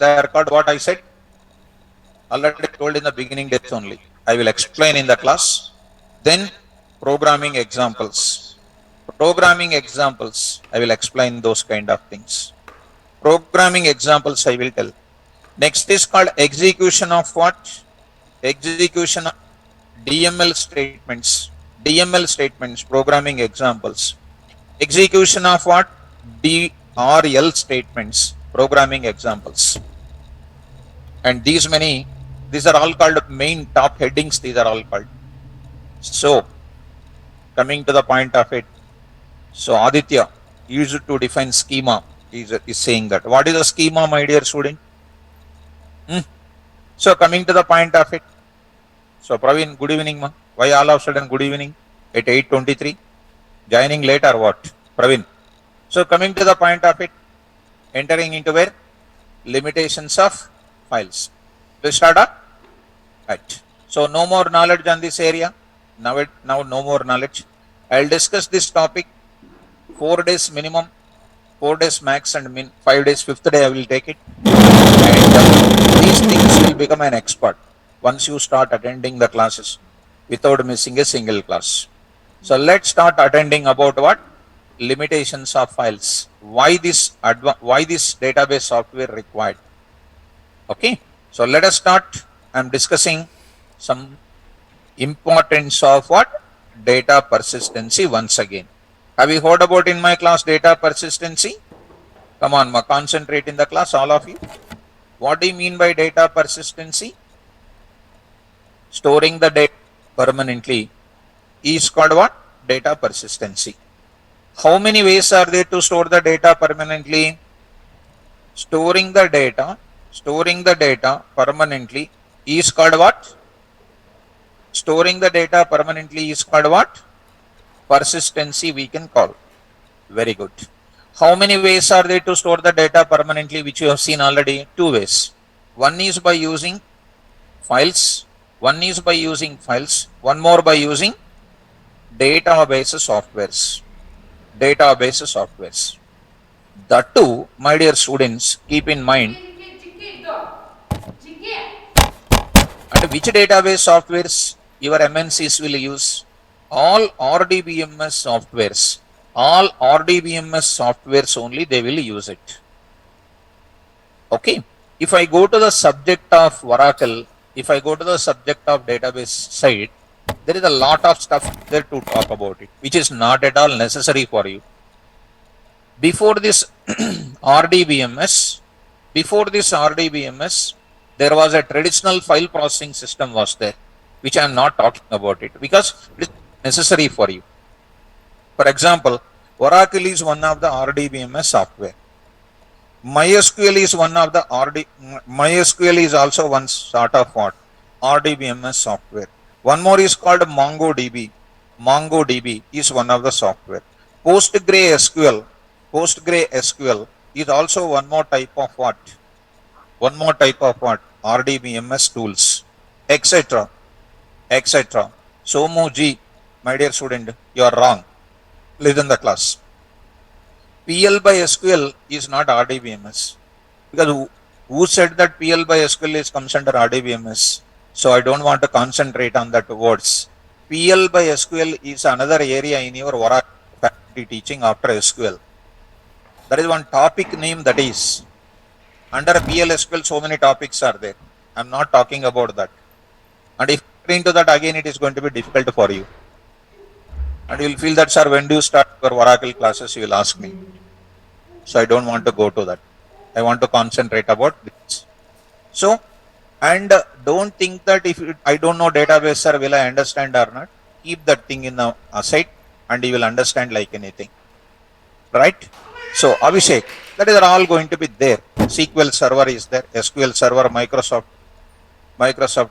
They are called what I said. Already told in the beginning days only. I will explain in the class. Then programming examples. Programming examples. I will explain those kind of things. Programming examples I will tell. Next is called execution of what? Execution of DML statements. DML statements, programming examples. Execution of what? DRL statements, programming examples. And these are all called main top headings. These are all called. So, coming to the point of it. So, Aditya used to define schema. Is saying that. What is a schema, my dear student? So, coming to the point of it. So, Praveen, good evening, ma. Why all of a sudden good evening at 8:23? Joining late or what? Praveen. So, coming to the point of it, entering into where? Limitations of files. We'll start up? Right. So, no more knowledge on this area. Now no more knowledge. I'll discuss this topic 4 days minimum, 4 days max, and 5 days, 5th day I will take it. And these things will become an expert once you start attending the classes without missing a single class. So let's start attending about what? Limitations of files. Why this database software required? Okay. So let us start. I'm discussing some importance of what? Data persistency once again. Have you heard about in my class data persistency? Come on, concentrate in the class, all of you. What do you mean by data persistency? Storing the data permanently is called what? Data persistency. How many ways are there to store the data permanently? Storing the data permanently is called what? Storing the data permanently is called what? Persistency we can call. Very good. How many ways are there to store the data permanently, which you have seen already? 2 ways. One is by using files. One more by using database softwares. That too, my dear students, keep in mind. And which database softwares your MNCs will use? All RDBMS softwares. All RDBMS softwares only they will use it. Okay. If I go to the subject of Oracle, if I go to the subject of database side, there is a lot of stuff there to talk about it, which is not at all necessary for you. Before this RDBMS, there was a traditional file processing system was there, which I am not talking about it because it is necessary for you. For example, Oracle is one of the RDBMS software. MySQL is one of the MySQL is also one sort of what? RDBMS software. One more is called MongoDB. MongoDB is one of the software. PostgreSQL is also one more type of what? RDBMS tools, etc. Somu-G, my dear student, you are wrong. Listen the class. PL by SQL is not RDBMS. Because who said that PL by SQL comes under RDBMS? So I don't want to concentrate on that words. PL by SQL is another area in your Oracle faculty teaching after SQL. That is one topic name that is. Under PL SQL, so many topics are there. I'm not talking about that. And if you get into that again, it is going to be difficult for you. And you will feel that, sir, when do you start your Oracle classes? You will ask me. So I don't want to go to that. I want to concentrate about this. So, and don't think that if I don't know database, sir, will I understand or not? Keep that thing in the aside and you will understand like anything. Right? So, Abhishek, that is all going to be there. SQL Server is there. SQL Server, Microsoft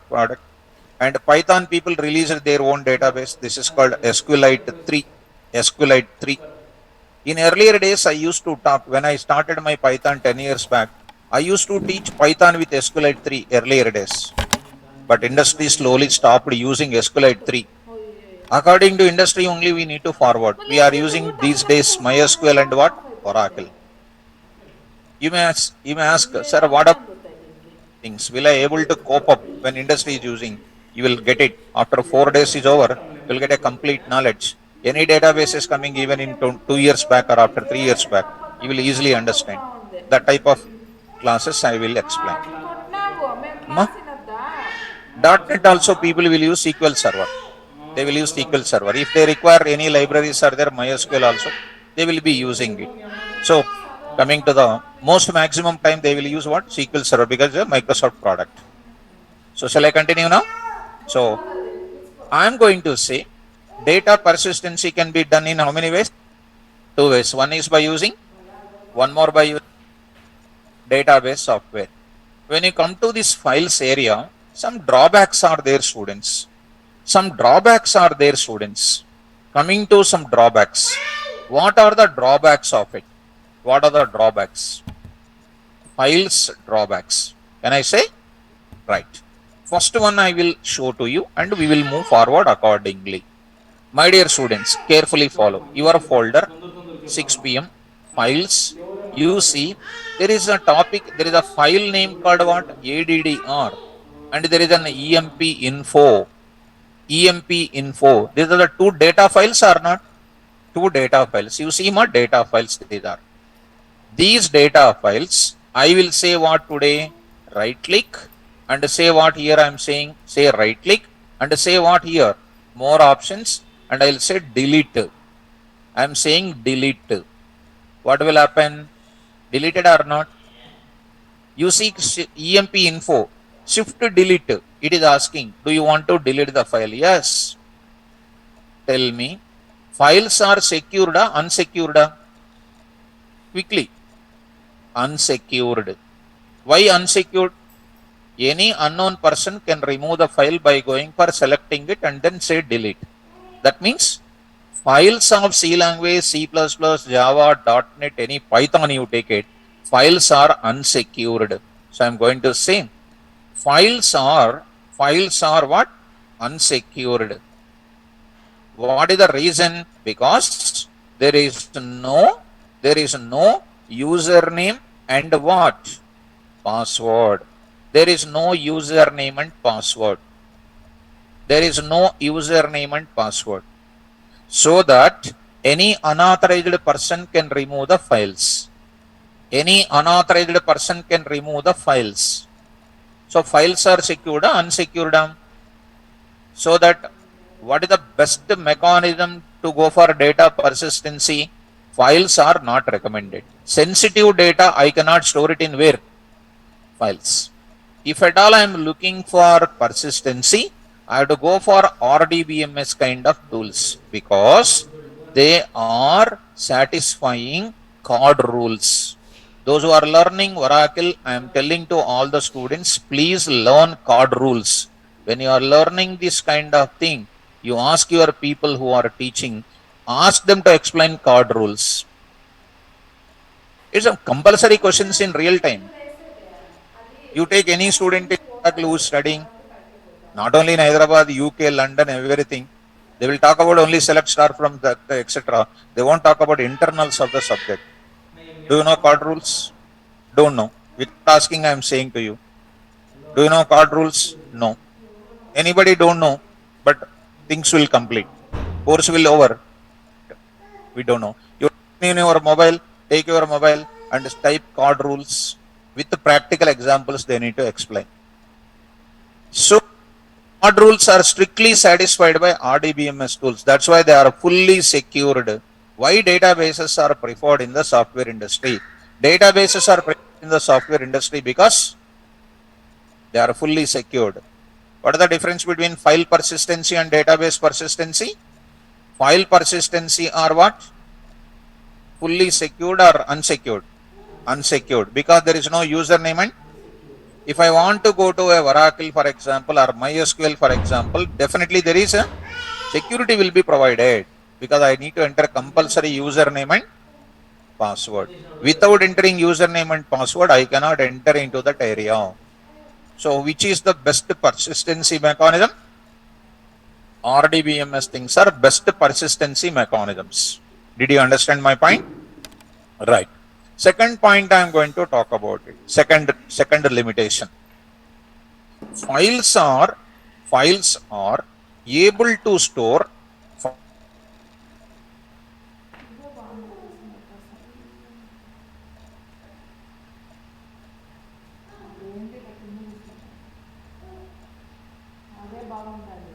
product. And Python people released their own database. This is called SQLite 3. In earlier days, I used to talk, when I started my Python 10 years back, I used to teach Python with SQLite 3 earlier days. But industry slowly stopped using SQLite 3. According to industry only we need to forward. We are using these days MySQL and what? Oracle. You may ask, sir, what things. Will I able to cope up when industry is using? You will get it after 4 days is over. You will get a complete knowledge. Any database is coming even in 2 years back or after 3 years back, you will easily understand. That type of classes I will explain. Ma? .NET also people will use SQL Server. They will use SQL Server. If they require any libraries or their MySQL also, they will be using it. So coming to the most maximum time, they will use what? SQL Server, because it's a Microsoft product. So shall I continue now? So I am going to say data persistency can be done in how many ways? 2 ways. One is by using, one more by using database software. When you come to this files area, some drawbacks are there, students. Some drawbacks are there, students. Coming to some drawbacks. What are the drawbacks of it? What are the drawbacks? Files drawbacks. Can I say? Right. First one I will show to you and we will move forward accordingly. My dear students, carefully follow. Your folder, 6 p.m. Files. You see, there is a topic, there is a file name called what? ADDR. And there is an EMP info. EMP info. These are the two data files or not? Two data files. You see my data files these are. These data files, I will say what today? Right click and say what here I am saying. Say right click and say what here? More options and I will say delete. I am saying delete. What will happen? Deleted or not? You see EMP info. Shift delete. It is asking, do you want to delete the file? Yes. Tell me, files are secured or unsecured? Quickly. Unsecured. Why unsecured? Any unknown person can remove the file by going for selecting it and then say delete. That means files of C language, C++, Java, .NET, any Python you take it, files are unsecured. So I am going to say files are what? Unsecured. What is the reason? Because there is no username and what? Password. There is no username and password. There is no username and password. So that any unauthorized person can remove the files. Any unauthorized person can remove the files. So files are secured or unsecured? So that what is the best mechanism to go for data persistency? Files are not recommended. Sensitive data, I cannot store it in where? Files. If at all I am looking for persistency, I have to go for RDBMS kind of tools because they are satisfying CORD rules. Those who are learning Oracle, I am telling to all the students, please learn CORD rules. When you are learning this kind of thing, you ask your people who are teaching, ask them to explain CORD rules. It's a compulsory questions in real time. You take any student in Oracle who is studying, not only in Hyderabad, UK, London, everything, they will talk about only select star from the etc. They won't talk about internals of the subject. Do you know CORD rules? Don't know. Without asking, I am saying to you. Do you know CORD rules? No. Anybody don't know, but things will complete. Course will over. We don't know. You in your mobile, take your mobile and type CORD rules. With the practical examples, they need to explain. So, CORD rules are strictly satisfied by RDBMS tools. That's why they are fully secured. Why databases are preferred in the software industry? Databases are preferred in the software industry because they are fully secured. What is the difference between file persistency and database persistency? File persistency are what? Fully secured or unsecured? Unsecured, because there is no username. And if I want to go to a Oracle, for example, or MySQL, for example, definitely there is a security will be provided because I need to enter compulsory username and password. Without entering username and password, I cannot enter into that area. So which is the best persistency mechanism? RDBMS things are best persistency mechanisms. Did you understand my point? Right. Second point I am going to talk about it. Second limitation. files are able to store అదే బాగుంటుంది.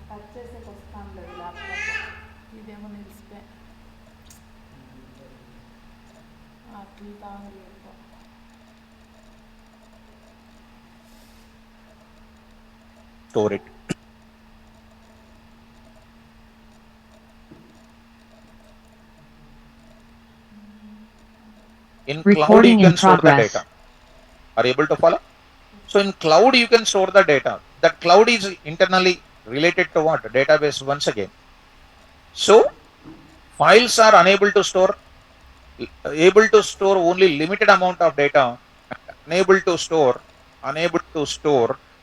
Touch చేసేకి వస్తాను లేదు laptop. ఇదేమో నిలిచిపోయి అట్లా తాగలేదు. store it. In cloud, Recording you in can store the progress. data. Are you able to follow? So in cloud, you can store the data. That cloud is internally related to what? Database once again. So files are able to store only limited amount of data, unable to store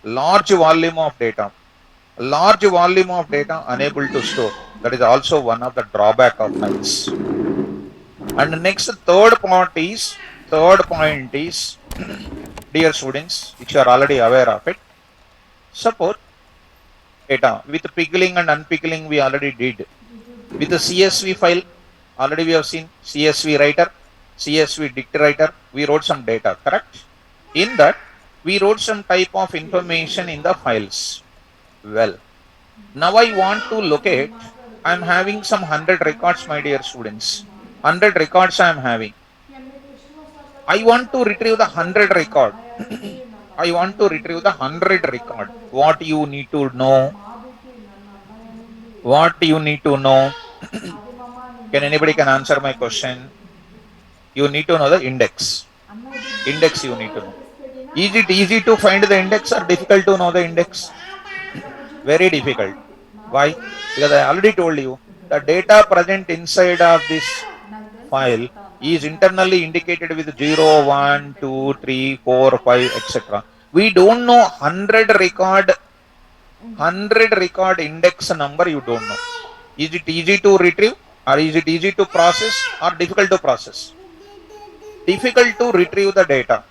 large volume of data. Unable to store. That is also one of the drawback of files. And next third point is dear students, which you are already aware of it. Suppose data with pickling and unpickling we already did. With the CSV file, already we have seen CSV writer, CSV dict writer, we wrote some data, correct? In that, we wrote some type of information in the files. Well, now I want to locate, I am having some 100 records, my dear students. 100 records I am having. I want to retrieve the 100 record. I want to retrieve the 100 record. What you need to know? What you need to know? Can anybody can answer my question? You need to know the index. Index you need to know. Is it easy to find the index or difficult to know the index? Very difficult. Why? Because I already told you the data present inside of this file is internally indicated with 0, 1, 2, 3, 4, 5, etc. We don't know 100 record index number, you don't know. Is it easy to retrieve or is it easy to process or difficult to process? Difficult to retrieve the data.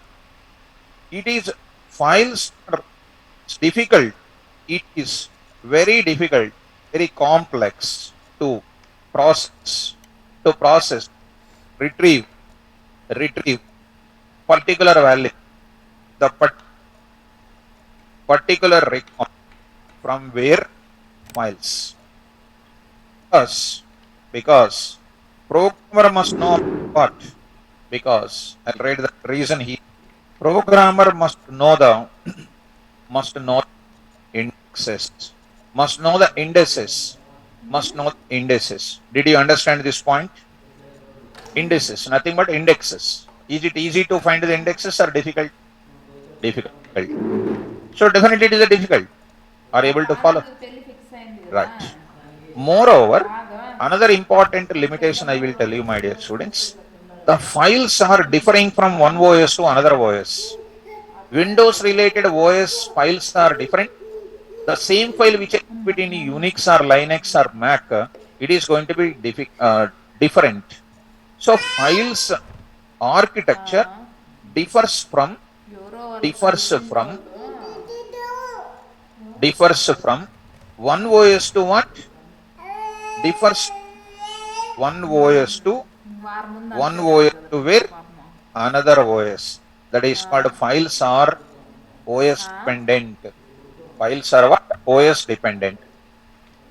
It is files are difficult. It is very difficult, very complex to process, retrieve particular value, the particular record from where files. Because programmer must know what? Because I'll read the reason here. Programmer must know the indexes. Must know the indices. Did you understand this point? Indices, nothing but indexes. Is it easy to find the indexes or difficult? Difficult. So definitely it is a difficult. Are you able to follow? Right. Moreover, another important limitation I will tell you, my dear students, the files are differing from one OS to another OS. Windows related OS files are different. The same file which is between Unix or Linux or Mac, it is going to be different. So files architecture differs from one OS to what? Differs one OS to where? Another OS. That is called files are OS dependent. Files are what? OS dependent.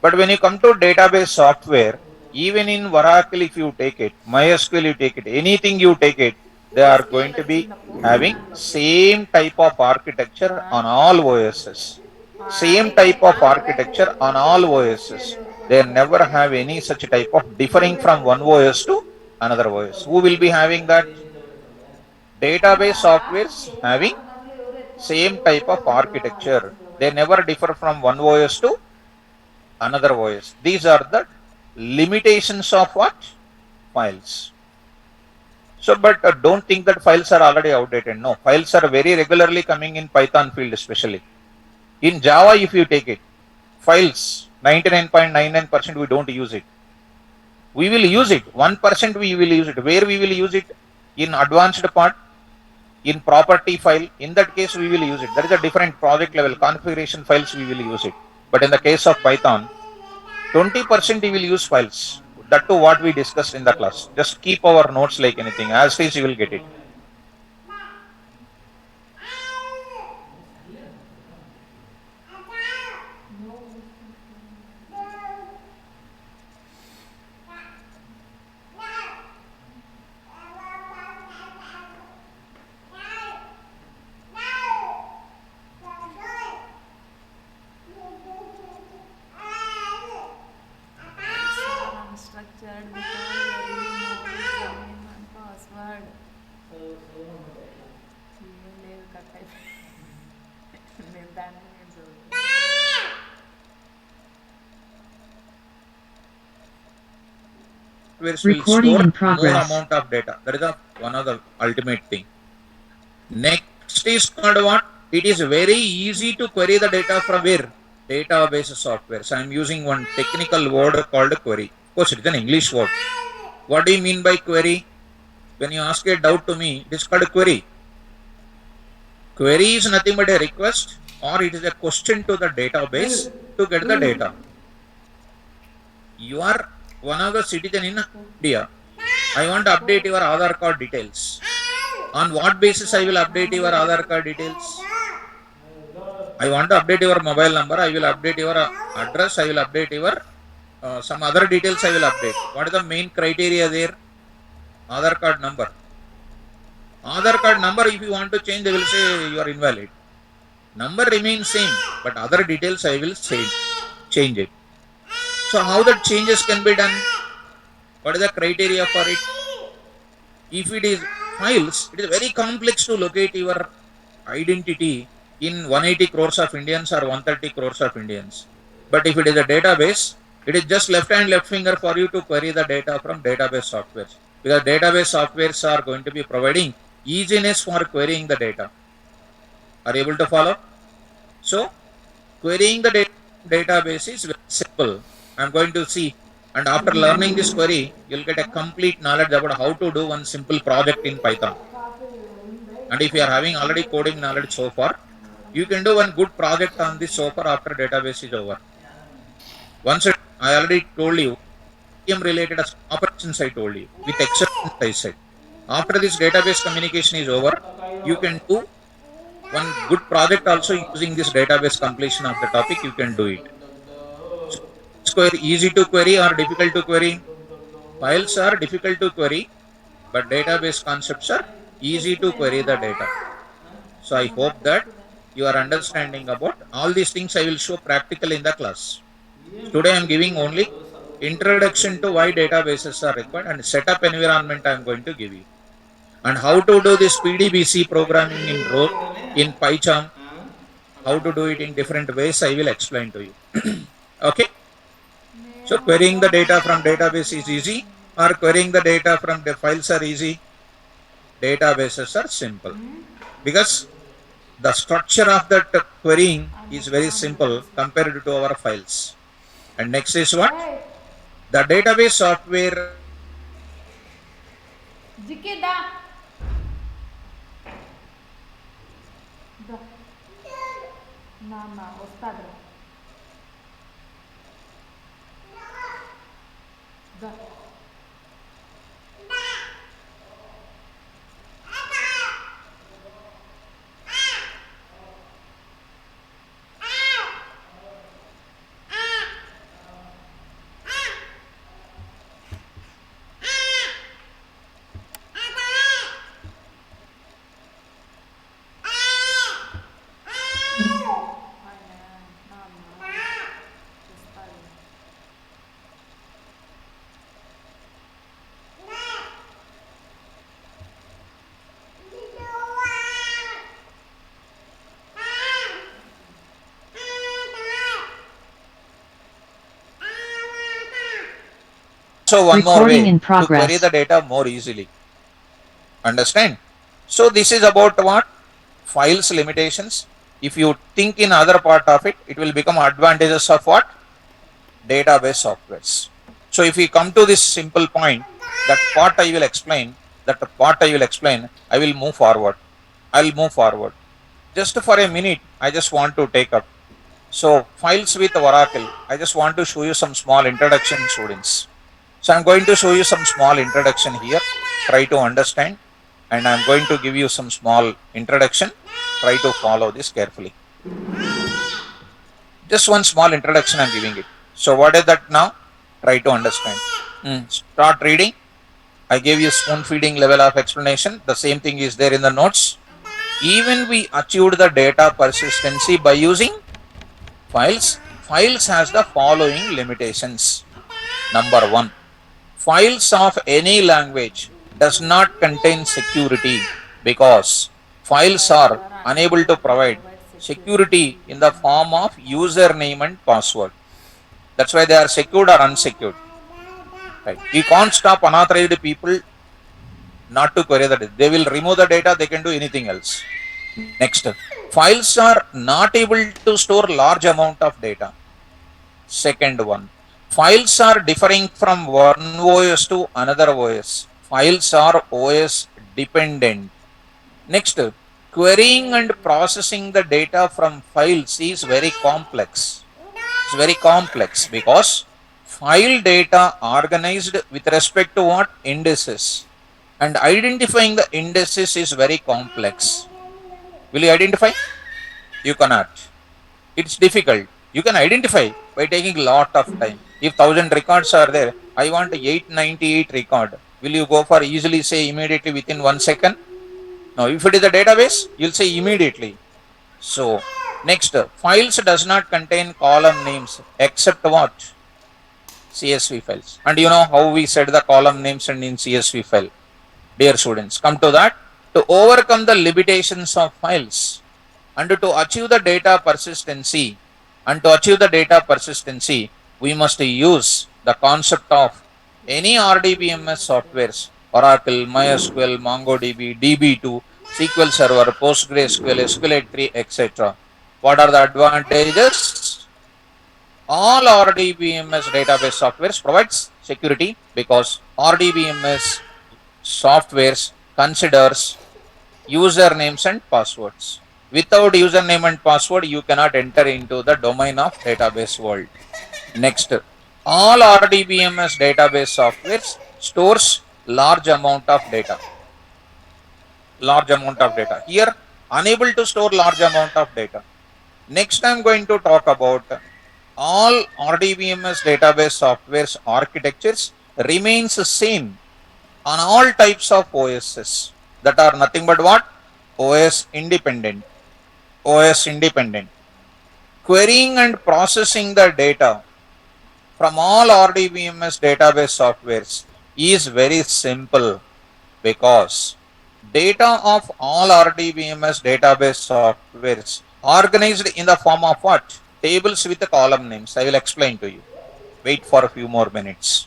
But when you come to database software, even in Oracle if you take it, MySQL you take it, anything you take it, they are going to be having same type of architecture on all OSs. Same type of architecture on all OSs. They never have any such type of differing from one OS to another OS. Who will be having that? Database softwares having same type of architecture. They never differ from one OS to another OS. These are the limitations of what? Files. So, but don't think that files are already outdated. No, files are very regularly coming in Python field especially. In Java, if you take it, files, 99.99% we don't use it. We will use it. 1% we will use it. Where we will use it? In advanced part, in property file, in that case we will use it. There is a different project level configuration files we will use it. But in the case of Python, 20% you will use files. That to what we discussed in the class. Just keep our notes like anything. As is you will get it. Unstructured because you really know username and password. ఏం లేదు cut అయిపోయి నేను దాన్ని నేను చదువుతాను. Will Recording store in more progress. amount of data. That is one of the ultimate thing. Next is called what? It is very easy to query the data from where? Database software. So I am using one technical word called query. Of course, it is an English word. What do you mean by query? When you ask a doubt to me, it is called query. Query is nothing but a request or it is a question to the database to get the data. You are one of the citizen in India. I want to update your Aadhaar card details. On what basis I will update your Aadhaar card details? I want to update your mobile number. I will update your address. I will update your some other details I will update. What is the main criteria there? Aadhaar card number. Aadhaar card number, if you want to change, they will say you are invalid. Number remains same, but other details I will change it. So how that changes can be done? What is the criteria for it? If it is files, it is very complex to locate your identity in 180 crores of Indians or 130 crores of Indians. But if it is a database, it is just left hand, left finger for you to query the data from database softwares. Because database softwares are going to be providing easiness for querying the data. Are you able to follow? So, querying the database is very simple. I am going to see. And after learning this query, you'll get a complete knowledge about how to do one simple project in Python. And if you are having already coding knowledge so far, you can do one good project on this so far after database is over. Once I already told you, related operations I told you, with exceptions I said. After this database communication is over, you can do one good project also using this database completion of the topic, you can do it. Query easy to query or difficult to query? Files are difficult to query, but database concepts are easy to query the data. So I hope that you are understanding about all these things. I will show practical in the class. Today I am giving only introduction to why databases are required and setup environment I am going to give you. And how to do this PDBC programming in PyCharm, how to do it in different ways, I will explain to you. Okay. So querying the data from database is easy or querying the data from the files are easy? Databases are simple because the structure of that querying is very simple compared to our files. And next is what? The database software. జిక్కిదా నాన్న వస్తాడు దా So one more Recording way in to query progress. the data more easily. Understand? So this is about what? Files limitations. If you think in other part of it, it will become advantages of what? Database softwares. So if we come to this simple point, that part I will explain, I will move forward. I'll move forward. Just for a minute, I just want to take up. So files with Oracle, I just want to show you some small introduction, students. So I'm going to show you some small introduction here. Try to understand, and I'm going to give you some small introduction. Try to follow this carefully. Just one small introduction I'm giving it. So what is that now? Try to understand. Start reading. I gave you spoon feeding level of explanation. The same thing is there in the notes. Even we achieved the data persistency by using files. Files has the following limitations. Number one, files of any language does not contain security because files are unable to provide security in the form of username and password. That's why they are secured or unsecured. Right. You can't stop unauthorized people not to query the data. They will remove the data, they can do anything else. Next, files are not able to store large amount of data. Second one, files are differing from one OS to another OS. Files are OS dependent. Next, querying and processing the data from files is very complex. It's very complex because file data organized with respect to what? Indices. And identifying the indices is very complex. Will you identify? You cannot. It's difficult. You can identify by taking a lot of time. If 1000 records are there, I want 898 record. Will you go for easily say immediately within 1 second? No, if it is a database, you'll say immediately. So, next, files does not contain column names except what? CSV files. And you know how we set the column names and in CSV file. Dear students, come to that. To overcome the limitations of files and to achieve the data persistency, we must use the concept of any RDBMS softwares, Oracle, MySQL, MongoDB, DB2, SQL Server, PostgreSQL, SQLite 3, etc. What are the advantages? All RDBMS database softwares provides security because RDBMS softwares considers usernames and passwords. Without username and password, you cannot enter into the domain of database world. Next, all RDBMS database softwares stores large amount of data. Here, unable to store large amount of data. Next, I'm going to talk about all RDBMS database softwares architectures remains the same on all types of OSs that are nothing but what? OS independent. Querying and processing the data from all RDBMS database softwares is very simple because data of all RDBMS database softwares organized in the form of what? Tables with the column names. I will explain to you. Wait for a few more minutes.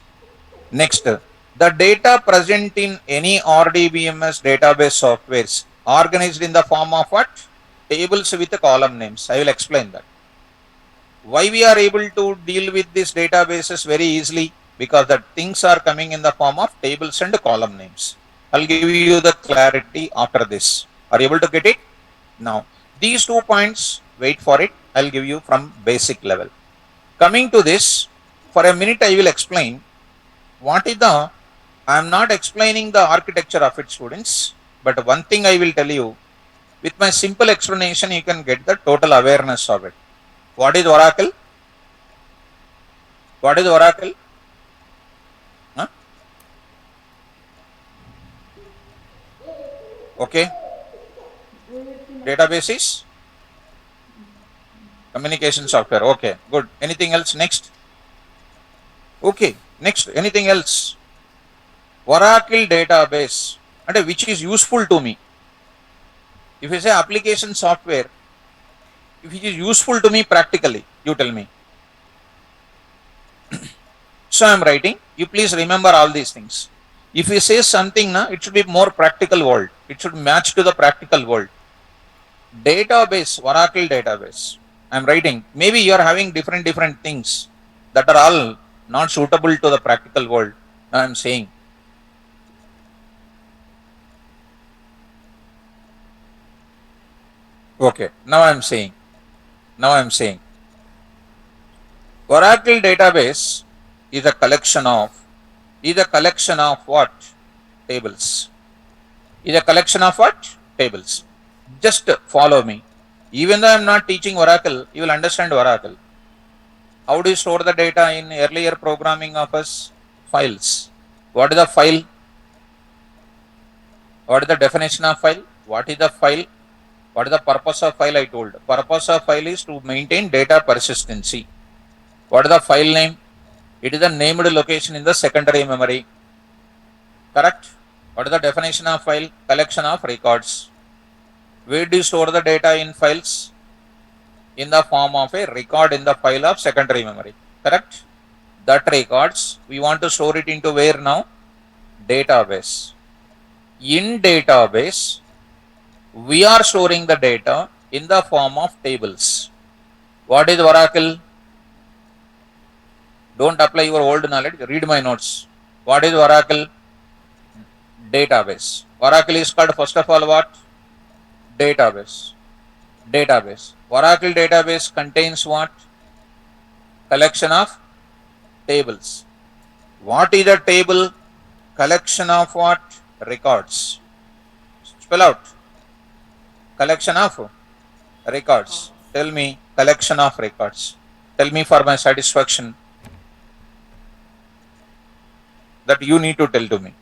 Next, the data present in any RDBMS database softwares organized in the form of what? Tables with the column names. I will explain that. Why we are able to deal with these databases very easily? Because the things are coming in the form of tables and column names. I'll give you the clarity after this. Are you able to get it? Now, these 2 points, wait for it. I'll give you from basic level. Coming to this, for a minute I will explain what is the, I am not explaining the architecture of it, students, but one thing I will tell you, with my simple explanation, you can get the total awareness of it. What is Oracle? What is Oracle? Huh? Okay. Databases? Communication software. Okay, good. Anything else? Next. Okay, next. Anything else? Oracle database, and which is useful to me. If you say application software, if it is useful to me practically, you tell me. So I am writing, you please remember all these things. If you say something, it should be more practical world. It should match to the practical world. Database, Oracle database. I am writing, maybe you are having different things that are all not suitable to the practical world. I am saying. Okay, now I'm saying, Oracle database is a collection of what? Tables. Is a collection of what? Tables. Just follow me. Even though I'm not teaching Oracle, you will understand Oracle. How do you store the data in earlier programming of us? Files. What is the file? What is the definition of file? What is the file? What is the purpose of file? I told. Purpose of file is to maintain data persistency. What is the file name? It is a named location in the secondary memory. Correct? What is the definition of file? Collection of records. Where do you store the data in files? In the form of a record in the file of secondary memory. Correct? That records, we want to store it into where now? Database. In database, we are storing the data in the form of tables. What is Oracle? Don't apply your old knowledge. Read my notes. What is Oracle? Database. Oracle is called first of all what? Database. Oracle database contains what? Collection of tables. What is a table? Collection of what? Records. Spell out. Collection of records. Tell me, collection of records. Tell me for my satisfaction. That you need to tell to me.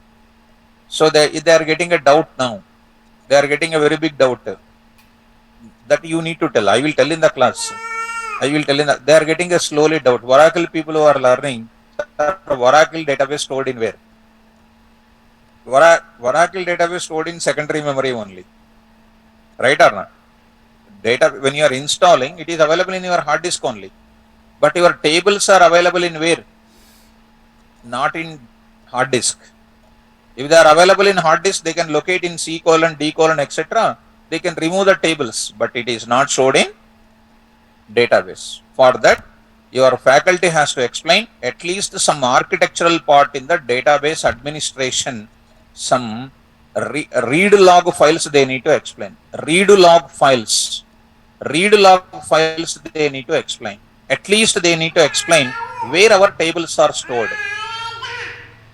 So they are getting a doubt now. They are getting a very big doubt. That you need to tell. I will tell in the class. They are getting a slowly doubt. Oracle people who are learning, Oracle database stored in where? Oracle database stored in secondary memory only. Right or not? Data, when you are installing, it is available in your hard disk only. But your tables are available in where? Not in hard disk. If they are available in hard disk, they can locate in C:, D:, etc. They can remove the tables, but it is not stored in database. For that, your faculty has to explain at least some architectural part in the database administration. Some read log files they need to explain. Read log files they need to explain. At least they need to explain where our tables are stored.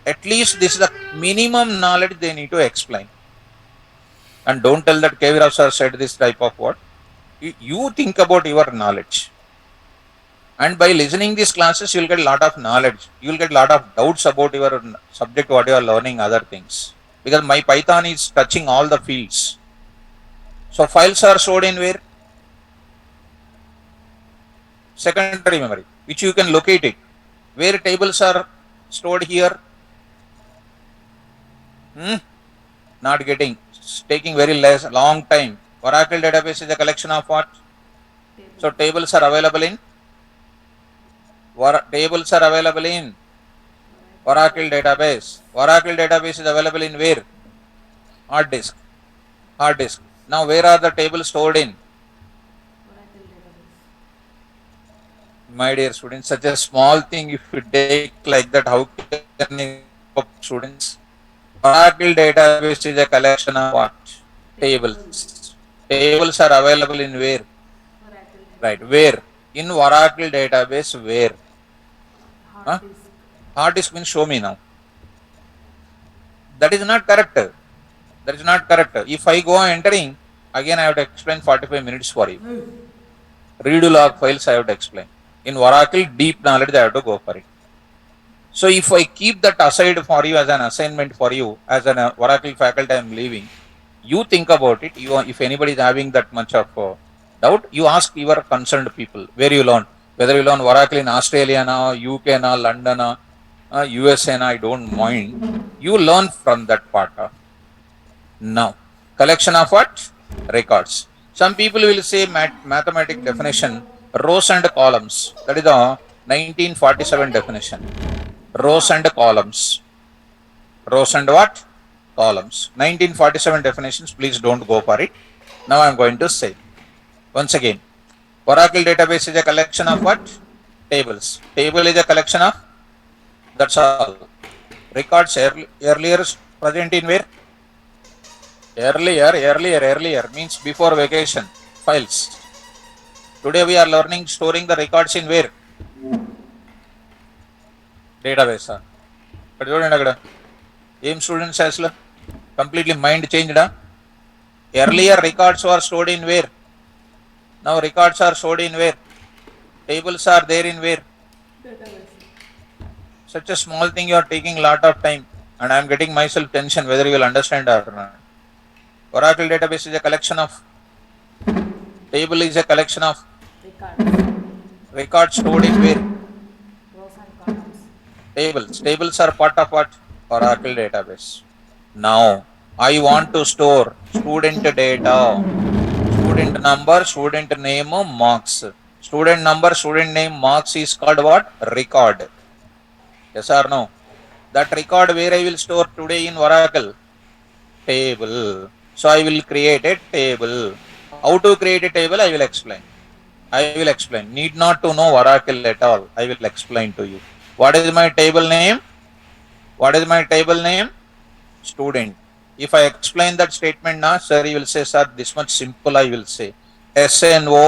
At least this is the minimum knowledge they need to explain. And don't tell that K. V. Rao sir said this type of word. You think about your knowledge. And by listening these classes, you will get a lot of knowledge. You will get a lot of doubts about your subject, what you are learning, other things. Because my Python is touching all the fields. So files are stored in where? Secondary memory, which you can locate it. Where tables are stored here? Not getting. It's taking very long time. Oracle database is a collection of what? So tables are available in Oracle database. Oracle database is available in where? Hard disk. Now where are the tables stored in? Oracle database. My dear students, such a small thing, if you take like that, how can you help students? Oracle database is a collection of what? Tables. Tables are available in where? Oracle database. Right, where? In Oracle database, where? Hard disk. Hard disk means show me now. That is not correct. If I go on entering, again I have to explain 45 minutes for you. Read log files I have to explain. In Oracle, deep knowledge I have to go for it. So if I keep that aside for you as an assignment for you, as an Oracle faculty I am leaving, you think about it. If anybody is having that much of doubt, you ask your concerned people where you learn. Whether you learn Oracle in Australia, UK, London, USA, I don't mind. You learn from that part. Now, collection of what? Records. Some people will say mathematic definition, rows and columns. That is the 1947 definition. Rows and columns. Rows and what? Columns. 1947 definitions, please don't go for it. Now I am going to say. Once again, Oracle database is a collection of what? Tables. Table is a collection of, that's all. Records earlier present in where? Earlier means before vacation. files. Today we are learning storing the records in where? Database. ఇక్కడ చూడండి అక్కడ ఏం students అసలు completely mind చేంజ్డా. Earlier records are stored in where, now records are stored in where, tables are there in where? Database. Such a small thing you are taking lot of time and I am getting myself tension whether you will understand or not. Oracle database is a collection of, table is a collection of Records. records stored in where? Rows and columns. Tables are part of what? Oracle database. Now I want to store student data, student number, student name, marks. Student number, student name, marks is called what? Record. Yes or no? That record where I will store today in Oracle? Table. So I will create a table. How to create a table? I will explain. Need not to know Oracle at all. I will explain to you. What is my table name? Student. If I explain that statement now, sir, you will say, sir, this much simple. I will say SNO,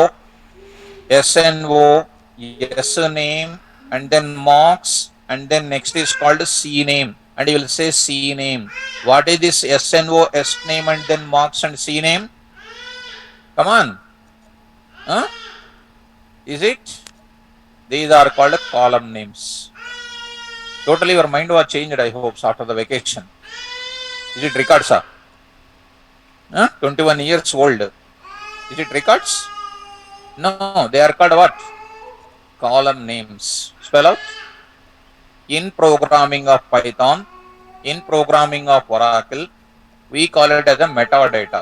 S name, and then marks, and then next is called C name, and you will say C name. What is this SNO, S name, and then marks and C name? Come on. Huh? Is it? These are called column names. Totally your mind was changed, I hope, after the vacation. Is it records, sir? 21 years old. Is it records? No, they are called what? Column names. Spell out. In programming of Python, in programming of Oracle, we call it as a metadata.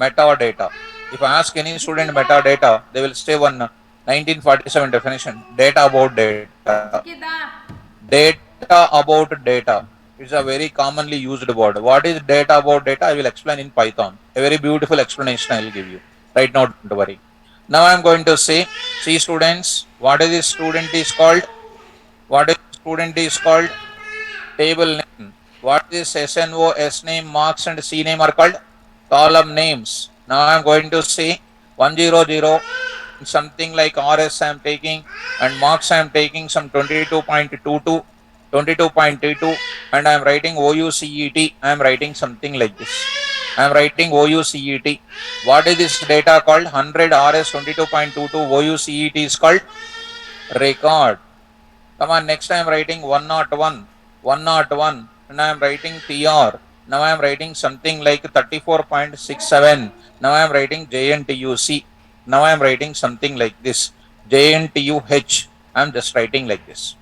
Metadata. If I ask any student metadata, they will say one 1947 definition. Data about data. Data about data. It's a very commonly used word. What is data about data? I will explain in Python. A very beautiful explanation I will give you. Right now, don't worry. Now I am going to say, see students, what is this student is called? Table name. What is SNO, S name, marks and C name are called? Column names. Now I am going to say 100, something like RS I am taking, and marks I am taking some 22.22, and I am writing OUCET. I am writing something like this. I am writing OUCET. What is this data called? 100 RS 22.22 OUCET is called record. Come on, next I am writing 101, and I am writing TR. Now I am writing something like 34.67. Now I am writing JNTUC. Now I am writing something like this. JNTUH. I am just writing like this.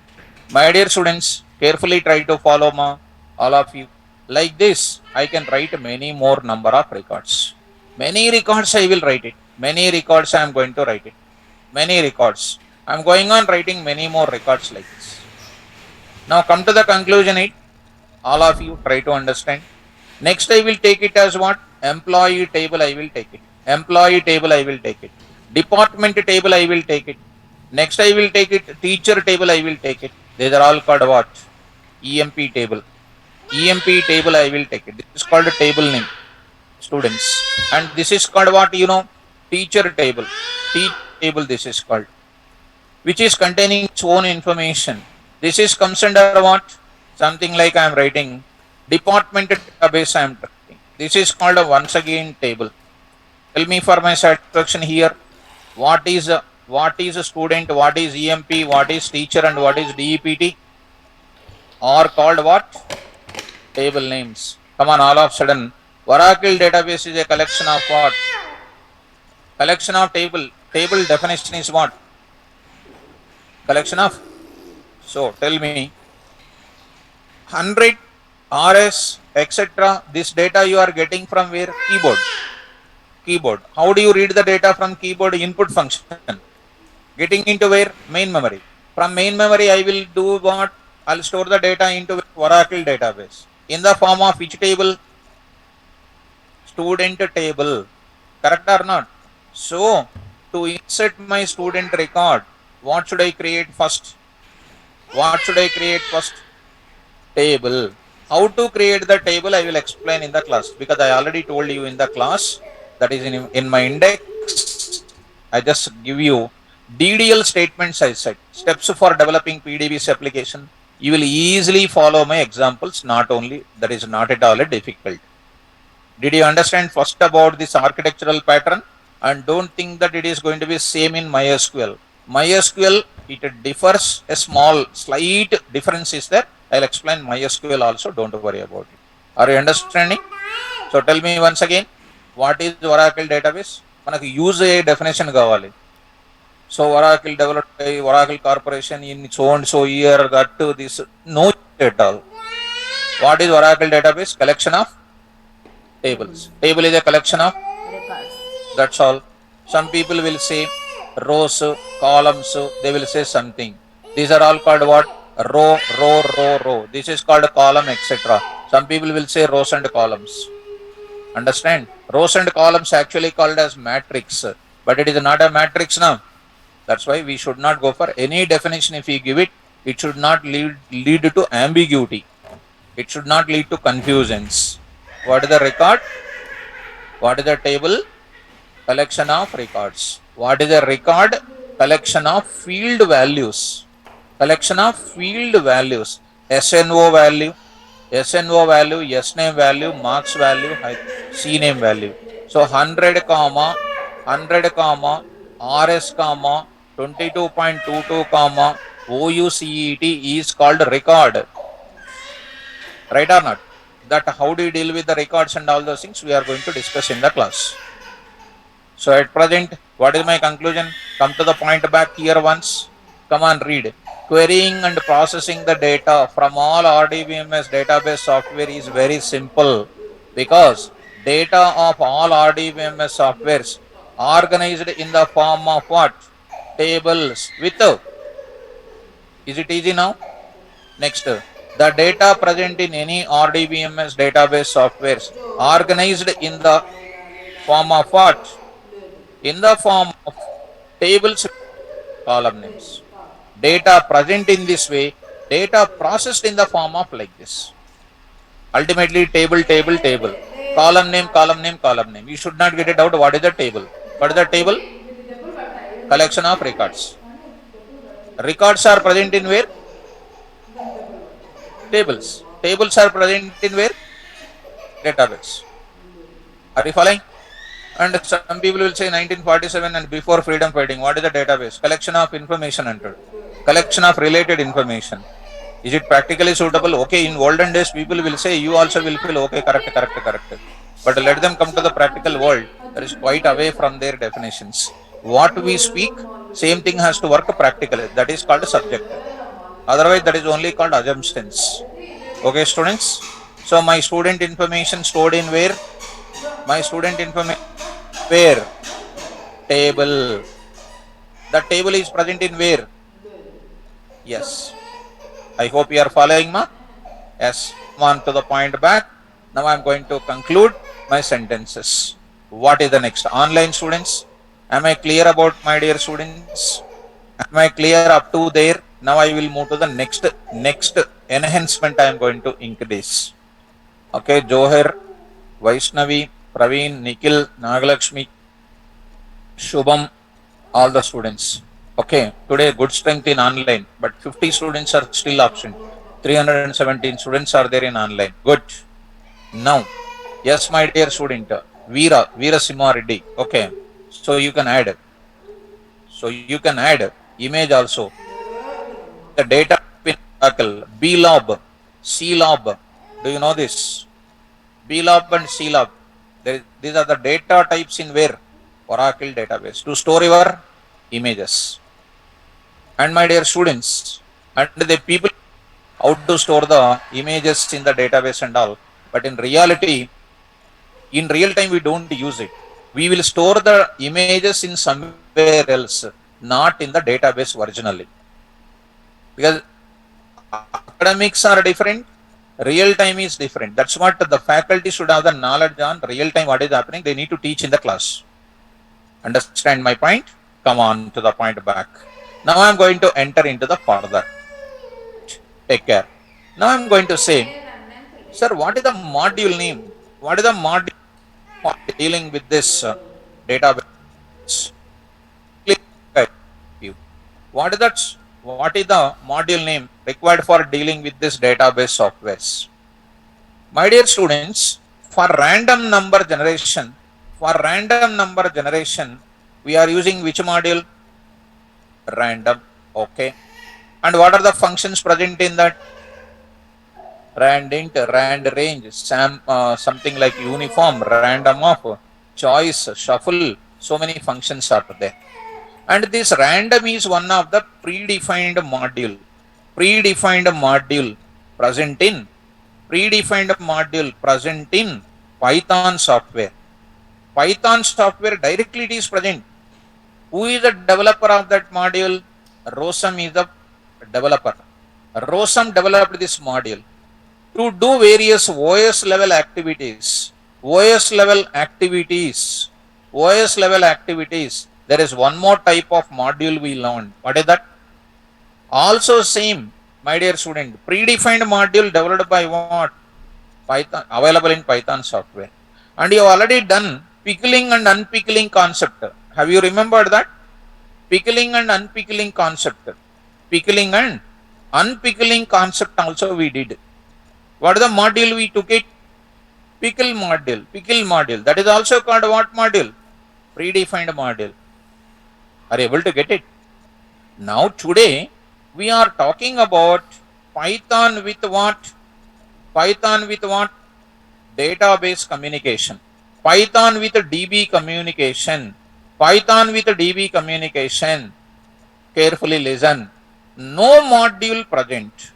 My dear students, carefully try to follow all of you. Like this, I can write many more number of records. Many records I will write it. Many records I am going to write it. Many records. I am going on writing many more records like this. Now come to the conclusion. All of you try to understand. Next I will take it as what? Employee table I will take it. Employee table I will take it. Department table I will take it. Next I will take it. Teacher table I will take it. These are all called what? EMP table. EMP table I will take it. This is called a table name, students. And this is called what? Teacher table. Teacher table this is called. Which is containing its own information. This is comes under what? Something like I am writing department database I am writing. This is called a once again table. Tell me for my satisfaction here, what is a student, what is EMP, what is teacher, and what is DEPT? Are called what? Table names. Come on, all of a sudden, Oracle database is a collection of what? Collection of table. Table definition is what? Collection of. So tell me, 100 RS etc. This data you are getting from where? Keyboard. How do you read the data from keyboard? Input function. Getting into where? Main memory. From main memory I will do what? I'll store the data into Oracle database. In the form of which table? Student table. Correct or not? So to insert my student record, what should I create first? Table. How to create the table I will explain in the class, because I already told you in the class that is in my index. I just give you DDL statements. I said steps for developing PDBs application. You will easily follow my examples. Not only that is not at all difficult. Did you understand first about this architectural pattern? And don't think that it is going to be same in MySQL. MySQL, it differs a small, slight difference is there. I'll explain MySQL also. Don't worry about it. Are you understanding? So tell me once again, what is Oracle database? మనకు use అయ్యే definition కావాలి. So Oracle developed by Oracle Corporation in so and so year, that this, no at all. What is Oracle database? Collection of tables. Table is a collection of, records. that's all. Some people will say rows, columns, they will say something. These are all called what? Row. This is called column, etc. Some people will say rows and columns. Understand? Rows and columns actually called as matrix, but it is not a matrix now. That's why we should not go for any definition. If we give it, it should not lead to ambiguity. It should not lead to confusions. What is the record? What is the table? Collection of records. What is a record? Collection of field values. Collection of field values. SNO value, S name value, marks value, C name value. So 100 comma, RS comma, 22.22 comma, OUCET is called record. Right or not? That how do you deal with the records and all those things we are going to discuss in the class. So at present, what is my conclusion? Come to the point back here once. Come on, read. Querying and processing the data from all RDBMS database software is very simple, because data of all RDBMS softwares organized in the form of what? Tables with. Is it easy now? Next, the data present in any RDBMS database softwares organized in the form of what? In the form of tables, column names. Data present in this way, data processed in the form of like this. Ultimately, table. Column name. You should not get it out. What is the table? What is the table? Collection of records. Records are present in where? Tables. Tables are present in where? Database. Are you following? And some people will say 1947 and before freedom fighting. What is the database? Collection of information entered. Collection of related information. Is it practically suitable? Okay, in olden days, people will say, you also will feel, okay, correct. But let them come to the practical world. That is quite away from their definitions. What we speak, same thing has to work practically. That is called subject. Otherwise, that is only called assumptions. Okay, students? So, my student information stored in where? My student information where? Table. The table is present in where? Yes. I hope you are following, ma? Yes. Come on to the point back. Now I am going to conclude my sentences. What is the next? Online students, am I clear about, my dear students? Am I clear up to there? Now I will move to the next enhancement I am going to increase. Okay, Johar, Vaishnavi, Praveen, Nikhil, Nagalakshmi, Shubham, all the students. Okay, today good strength in online, but 50 students are still absent. 317 students are there in online. Good. Now, yes, my dear student, Veera Simha Reddy. Okay, so you can add. Image also. The data in Oracle, blob, clob. Do you know this? blob and clob. These are the data types in where? Oracle database. To store your images. And my dear students, and the people how to store the images in the database and all, but in reality, in real time we don't use it. We will store the images in somewhere else, not in the database originally. Because academics are different, real time is different. That's what the faculty should have the knowledge on real time what is happening. They need to teach in the class. Understand my point? Come on to the point back. Now I am going to enter into the further. Take care. Now I am going to say, sir, what is the module name? What is the module? for dealing with this database. What is that? What is the module name required for dealing with this database softwares? My dear students, for random number generation, we are using which module? Random. Okay. And what are the functions present in that? Rand int, rand range, something like uniform, random of, choice, shuffle. So many functions are there. And this random is one of the predefined module present in Python software. Python software directly it is present. Who is the developer of that module? Rosam is the developer. Rosam developed this module to do various OS level activities. There is one more type of module we learned. What is that? Also same, my dear student, predefined module developed by what? Python, available in Python software. And you have already done pickling and unpickling concept. Have you remembered that? Pickling and unpickling concept. Pickling and unpickling concept also we did. What is the module we took it? Pickle module. That is also called what module? Predefined module. Are you able to get it? Now today we are talking about Python with what? Database communication. Python with DB communication. Carefully listen. No module present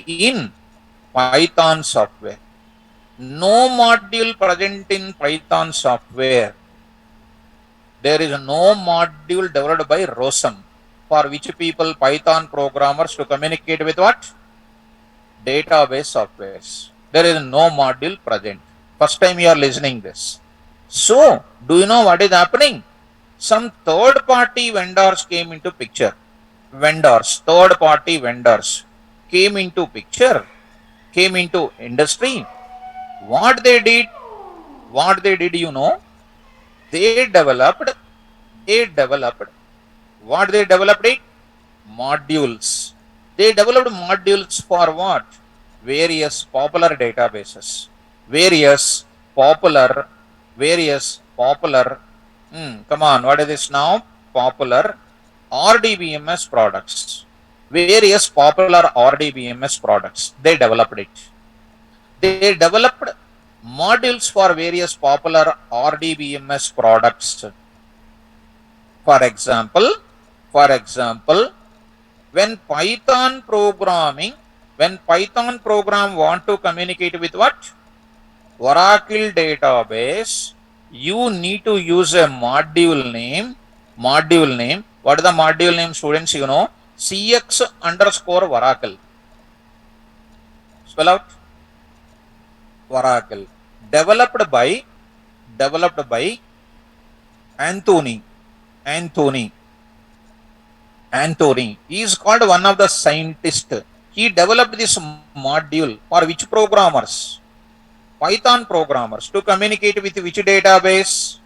in Python software. No module present in Python software. There is no module developed by Rosam for which people, Python programmers, to communicate with what? Database softwares. There is no module present. First time you are listening this. So, do you know what is happening? Some third party vendors came into picture. Third party vendors came into picture, came into industry. What they did, you know? They developed what they developed it? Modules. They developed modules for what? Various popular databases. Various popular, come on, what is this now? Popular RDBMS products. Various popular RDBMS products. They developed it. They developed modules for various popular RDBMS products. For example, when Python program want to communicate with what? Oracle database, you need to use a module name. What is the module name, students? You know, CX_Oracle. Spell out. Oracle. Developed by Anthony. He is called one of the scientists. He developed this module for which programmers? Python programmers, to communicate with which database?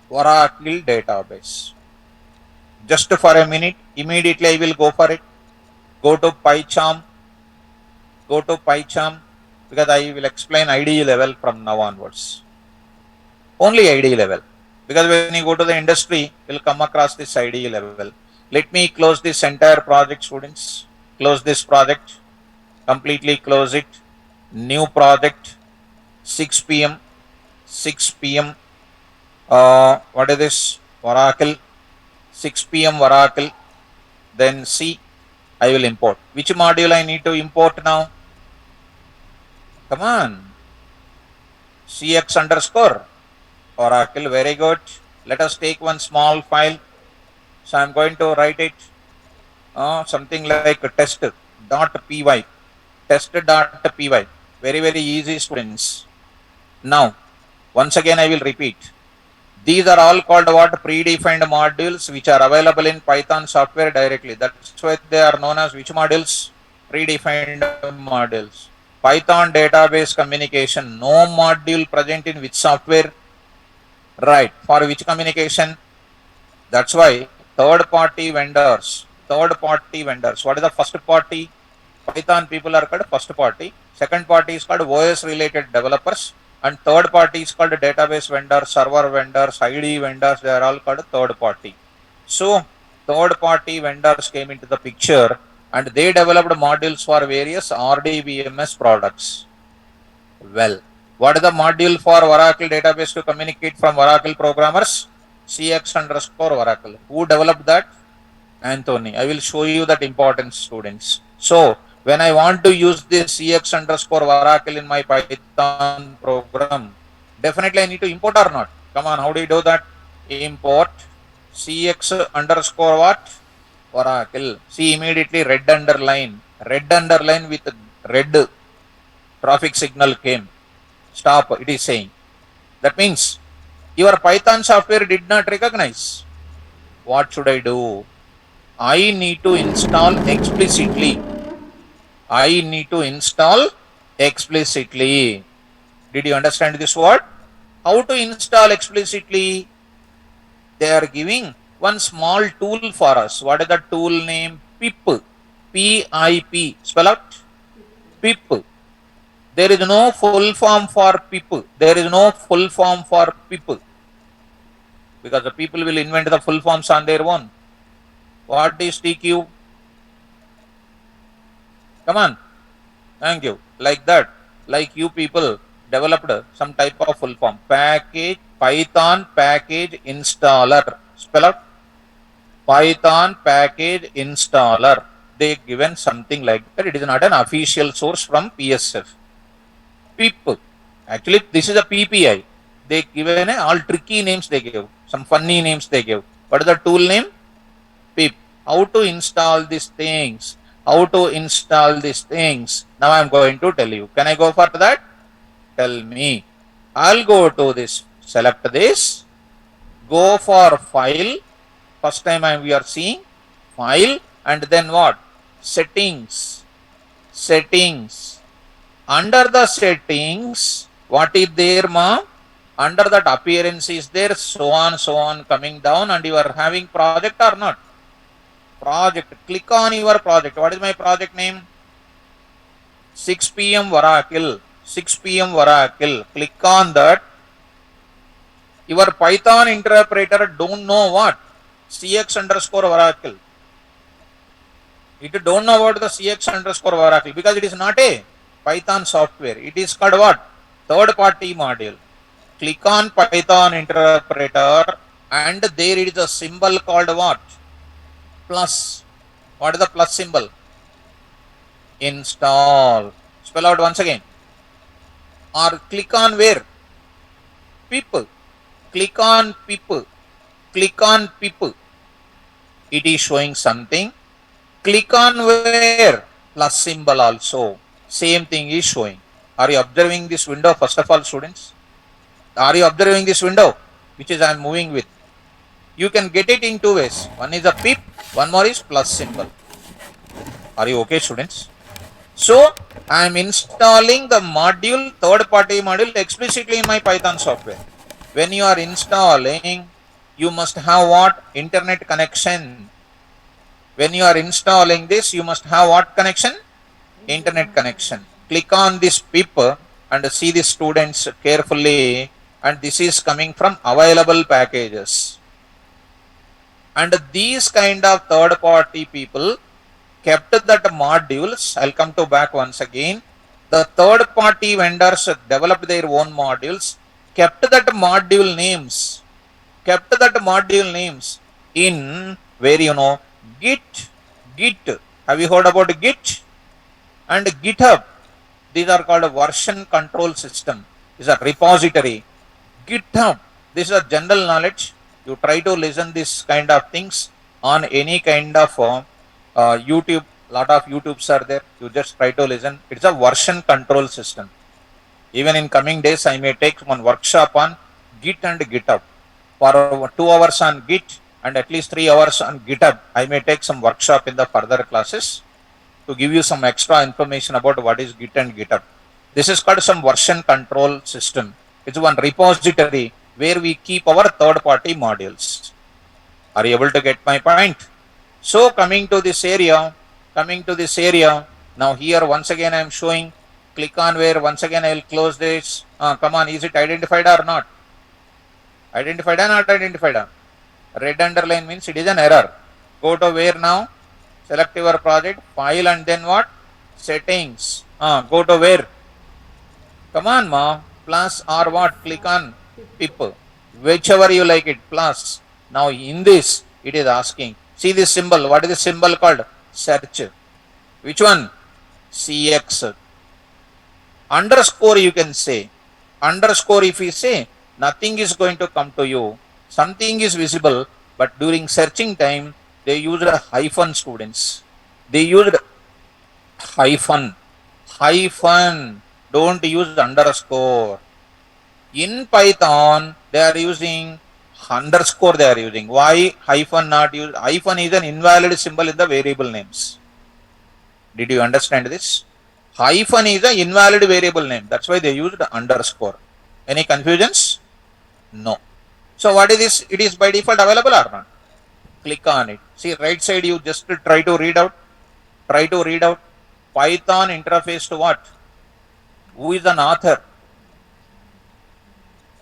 Oracle database. Just for a minute, immediately I will go for it. Go to PyCharm, because I will explain IDE level from now onwards. Only IDE level. Because when you go to the industry, you will come across this IDE level. Let me close this entire project, students. Close this project. Completely close it. New project. 6 p.m. What is this? Oracle. 6 p.m. Oracle. Then see, I will import. Which module I need to import now? Come on. CX_Oracle. Very good. Let us take one small file. So I am going to write it. Something like test.py. Test.py. Very easy, students. Now, once again I will repeat. These are all called what? Predefined modules which are available in Python software directly. That's why they are known as which modules? Predefined modules. Python database communication, no module present in which software? Right. For which communication? That's why third party vendors. What is the first party? Python people are called first party. Second party is called OS related developers. And third party is called database vendors, server vendors, ID vendors. They are all called third party. So third party vendors came into the picture and they developed modules for various RDBMS products. Well, what is the module for Oracle database to communicate from Oracle programmers? CX_Oracle. Who developed that? Anthony. I will show you that importance, students. So when I want to use this CX_Oracle in my Python program, definitely I need to import or not? Come on, how do you do that? Import CX_ Oracle. See immediately red underline with red traffic signal came. Stop, it is saying. That means your Python software did not recognize. What should I do? I need to install explicitly. Did you understand this word? How to install explicitly? They are giving one small tool for us. What is the tool name? PIP. PIP. Spell out. PIP. There is no full form for PIP. Because the people will invent the full forms on their own. What is TQ? Come on. Thank you. Like that. Like you people developed some type of full form. Package, Python package installer. Spell out. Python package installer. They given something like that. It is not an official source from PSF. PIP. Actually, this is a PPI. They given all tricky names they give. Some funny names they give. What is the tool name? PIP. How to install these things? Now I am going to tell you. Can I go for that? Tell me. I'll go to this. Select this. Go for file. First time we are seeing file and then what? Settings. Under the settings, what is there, ma? Under that appearance is there, so on coming down, and you are having project or not? Project. Click on your project. What is my project name? 6 p.m. Oracle. Click on that. Your Python interpreter don't know what? CX_Oracle. It don't know about the CX_Oracle because it is not a Python software. It is called what? Third party module. Click on Python interpreter and there is a symbol called what? Plus. What is the plus symbol? Install. Spell out once again. Or click on where? PIP. Click on PIP. It is showing something. Click on where? Plus symbol also. Same thing is showing. Are you observing this window first of all, students? Are you observing this window which is I am moving with? You can get it in two ways. One is a PIP, one more is plus symbol. Are you okay, students? So I am installing the module, third party module explicitly in my Python software. When you are installing, you must have what? Internet connection. When you are installing this, you must have what connection? Internet connection. Click on this PIP and see the students carefully, and this is coming from available packages. And these kind of third party people kept that modules. I'll come to back once again. The third party vendors developed their own modules, kept that module names in where you know Git. Have you heard about Git? And GitHub. These are called a version control system. These are repository. GitHub. This is a general knowledge. You try to listen this kind of things on any kind of YouTube. Lot of YouTubes are there. You just try to listen. It's a version control system. Even in coming days, I may take one workshop on Git and GitHub. For 2 hours on Git and at least 3 hours on GitHub, I may take some workshop in the further classes to give you some extra information about what is Git and GitHub. This is called some version control system. It's one repository where we keep our third party modules. Are you able to get my point? So coming to this area, now here once again I am showing, click on where, once again I will close this. Come on, is it identified or not? Identified or not identified? Red underline means it is an error. Go to where now? Select your project, file, and then what? Settings. Go to where? Come on, ma. Plus or what? Click on pip. Whichever you like it. Plus. Now in this, it is asking. See this symbol. What is the symbol called? Search. Which one? CX. Underscore you can say. Underscore if you say, nothing is going to come to you. Something is visible, but during searching time, they used a hyphen, students. They used hyphen. Hyphen. Don't use underscore. In Python, they are using underscore. They are using. Why hyphen not used? Hyphen is an invalid symbol in the variable names. Did you understand this? Hyphen is an invalid variable name. That's why they used underscore. Any confusions? No. So what is this? It is by default available or not? Click on it. See right side, you just try to read out. Try to read out. Python interface to what? Who is an author?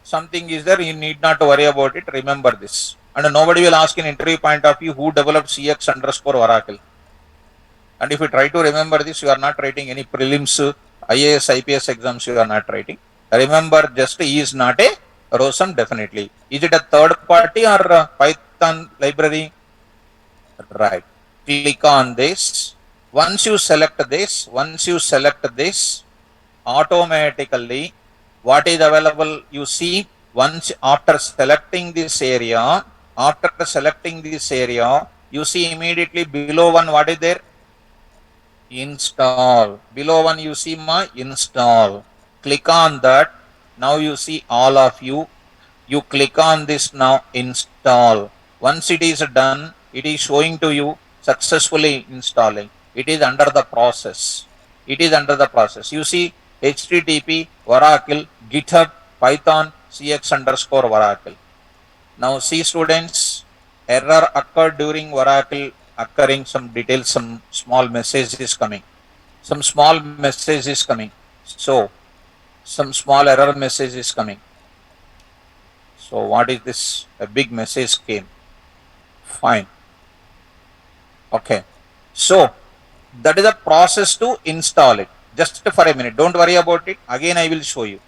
Something is there, you need not worry about it. Remember this. And nobody will ask in interview point of view who developed CX underscore Oracle. And if you try to remember this, you are not writing any prelims, IAS, IPS exams, you are not writing. Remember, just E is not a ROSM definitely. Is it a third party or a Python library? Right. Click on this. Once you select this, automatically what is available, you see, once after selecting this area, you see immediately below one, what is there? Install. Below one you see my install. Click on that. Now you see all of you. You click on this now, install. Once it is done, it is showing to you successfully installing. It is under the process. You see HTTP Oracle GitHub Python CX underscore Oracle. Now see students, error occurred during Oracle occurring, some details, some small message is coming. So some small error message is coming. So what is this? A big message came. Fine. Okay. So that is a process to install it. Just for a minute. Don't worry about it. Again, I will show you.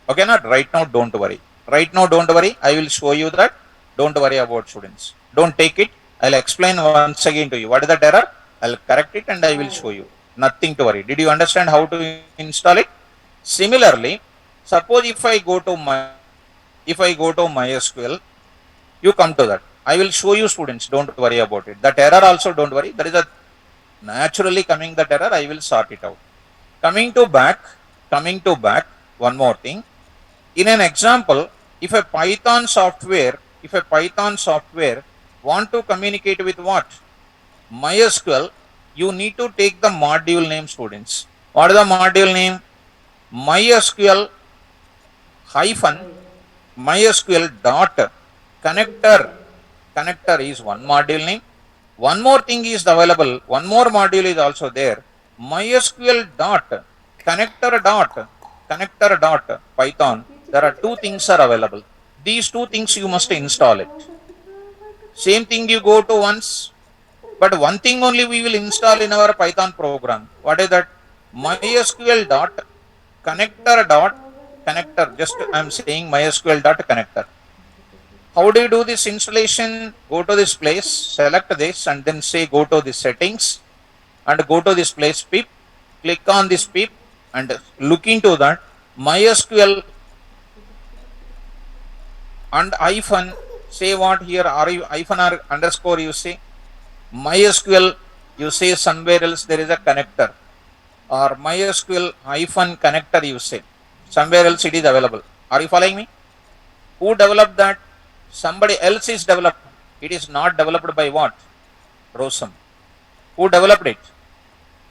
Okay, not right now. Don't worry. I will show you that. Don't worry about students. Don't take it. I'll explain once again to you. What is that error? I'll correct it and I will show you. Nothing to worry. Did you understand how to install it? Similarly, suppose if I go to MySQL, you come to that. I will show you students. Don't worry about it. That error also don't worry. There is a naturally coming that error. I will sort it out. Coming to back. One more thing. In an example, if a Python software want to communicate with what? MySQL, you need to take the module name, students. What is the module name? MySQL hyphen MySQL dot connector. Connector is one module name. One more thing is available. One more module is also there. MySQL dot connector dot Python. There are two things are available. These two things you must install it. Same thing you go to once, but one thing only we will install in our Python program. What is that? MySQL dot connector. Just I am saying MySQL dot connector. How do you do this installation? Go to this place, select this, and then say go to the settings, and go to this place pip. Click on this pip and look into that MySQL and hyphen. Say what here? Are you hyphen or underscore? You say MySQL. You say somewhere else there is a connector, or MySQL hyphen connector. You say somewhere else it is available. Are you following me? Who developed that? Somebody else is developed. It is not developed by what? ROSM. Who developed it?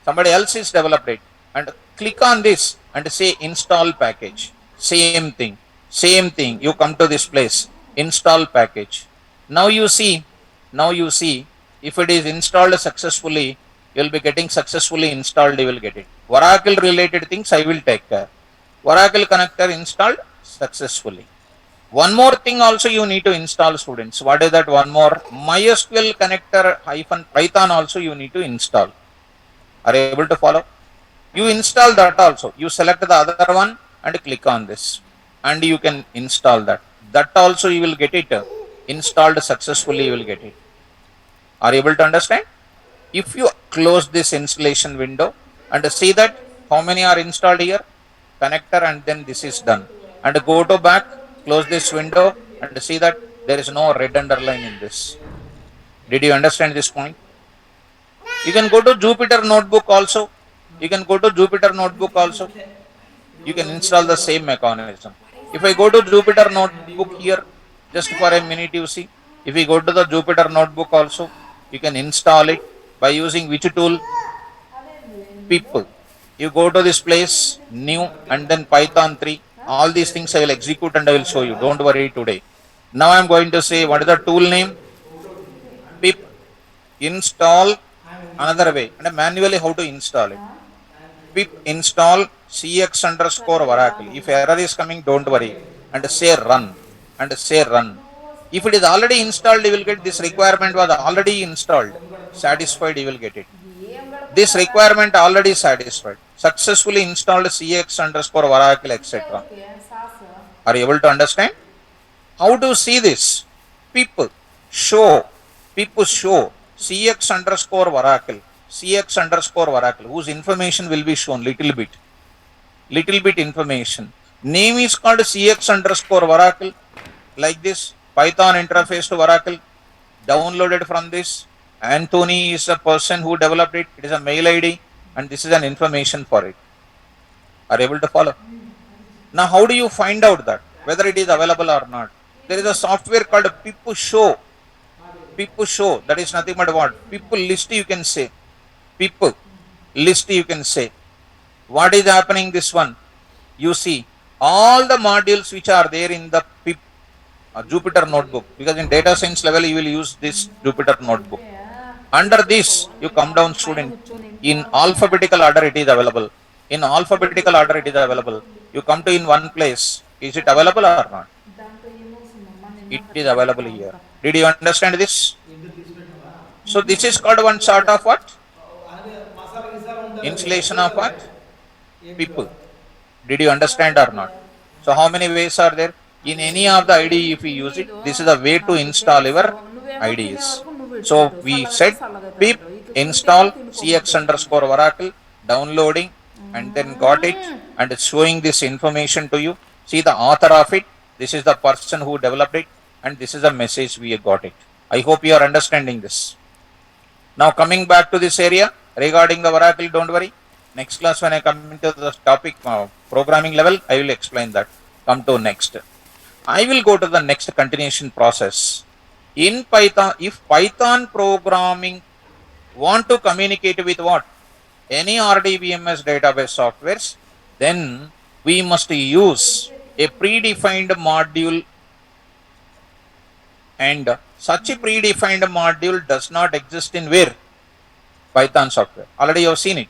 Somebody else is developed it. And click on this. and say install package. Same thing, same thing. You come to this place, install package. Now you see, if it is installed successfully, you will be getting successfully installed, you will get it. Oracle related things I will take care. Oracle connector installed successfully. One more thing also you need to install, students. What is that one more? MySQL connector hyphen Python also you need to install. Are you able to follow? You install that also. You select the other one and click on this, and you can install that. That also you will get it installed successfully. You will get it. Are you able to understand? If you close this installation window and see that how many are installed here, connector, and then this is done, and go to back, close this window and see that there is no red underline in this. Did you understand this point? You can go to Jupyter Notebook also. You can go to Jupyter Notebook also. You can install the same mechanism. If I go to Jupyter Notebook here, just for a minute, you see, if we go to the Jupyter Notebook also, you can install it by using which tool? Pip. You go to this place, new, and then Python 3. All these things I will execute and I will show you. Don't worry today. Now I am going to say what is the tool name? Pip install. Another way, and manually how to install it. Pip install cx underscore Oracle. If error is coming, don't worry, and say run, and say run. If it is already installed, you will get this requirement was already installed. Satisfied, you will get it. This requirement already satisfied. Successfully installed cx underscore Oracle, etc. Are you able to understand? How to see this? Pip show cx underscore Oracle, whose information will be shown little bit information. Name is called cx underscore Oracle, like this. Python interface to Oracle, downloaded from this. Anthony is a person who developed it. It is a mail ID, and this is an information for it. Are you able to follow? Now, how do you find out that whether it is available or not? There is a software called Pip Show. That is nothing but what? Pip list, you can say. Pip list, you can say. What is happening? This one, you see all the modules which are there in the Pip Jupyter Notebook, because in data science level you will use this Jupyter Notebook. Under this, you come down, student. In alphabetical order it is available. You come to in one place. Is it available or not? It is available here. Did you understand this? So this is called one sort of what? Installation of what? People. Did you understand or not? So how many ways are there? In any of the IDE, if we use it, this is a way to install your IDEs. So we said pip install cx underscore Oracle, downloading, and then got it, and it's showing this information to you. See the author of it. This is the person who developed it, and this is the message we got it. I hope you are understanding this. Now coming back to this area regarding the Oracle, don't worry. Next class when I come into the topic programming level, I will explain that. Come to next. I will go to the next continuation process. In Python, if Python programming want to communicate with what? Any RDBMS database softwares, then we must use a predefined module, and such a predefined module does not exist in where? Python software. Already you have seen it.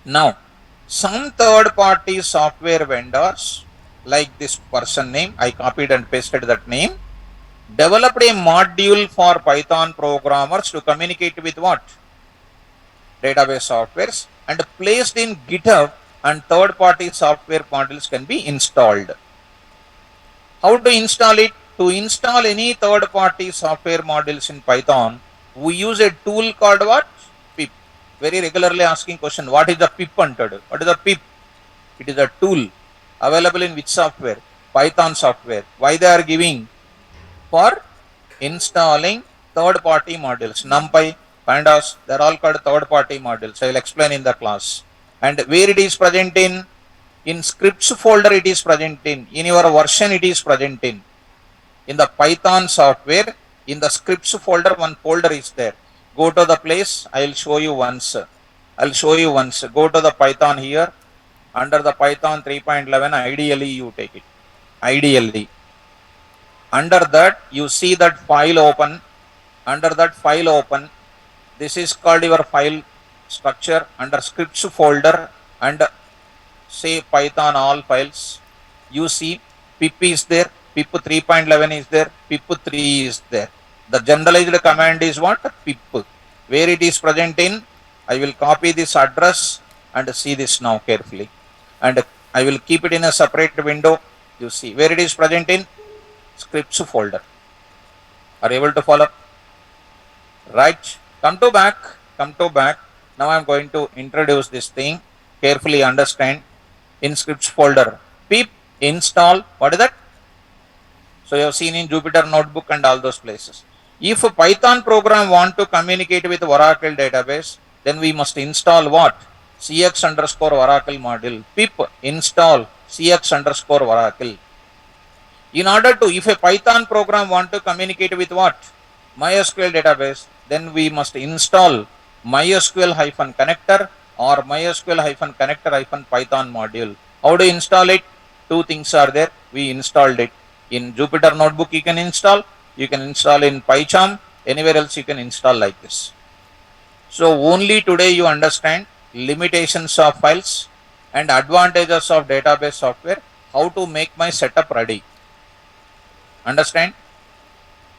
Now, some third-party software vendors, like this person name, I copied and pasted that name, developed a module for Python programmers to communicate with what? Database softwares, and placed in GitHub, and third-party software modules can be installed. How to install it? To install any third-party software modules in Python, we use a tool called what? Pip. Very regularly asking question, what is the Pip entered? What is the Pip? It is a tool available in which software? Python software. Why they are giving? For installing third-party modules. NumPy, Pandas, they are all called third-party modules. I will explain in the class. And where it is present in? In scripts folder it is present in your version it is present in. In the Python software, in the scripts folder, one folder is there. Go to the place, I will show you once. Go to the Python here, under the Python 3.11, ideally you take it. Ideally. Under that, you see that file open. Under that file open, this is called your file structure. Under scripts folder and say Python all files. You see pip is there, pip 3.11 is there, pip 3 is there. The generalized command is what? Pip. Where it is present in, I will copy this address and see this now carefully. And I will keep it in a separate window. You see where it is present in scripts folder. Are you able to follow? Right. Come to back. Now I am going to introduce this thing. Carefully understand. In scripts folder, pip install. What is that? So you have seen in Jupyter Notebook and all those places. If a Python program want to communicate with Oracle database, then we must install what? cx underscore Oracle module. Pip install cx underscore Oracle. In order to, if a Python program want to communicate with what? MySQL database, then we must install MySQL hyphen connector or MySQL hyphen connector hyphen Python module. How to install it? Two things are there. We installed it. In Jupyter Notebook you can install in PyCharm, anywhere else you can install like this. So only today you understand limitations of files and advantages of database software, how to make my setup ready. Understand?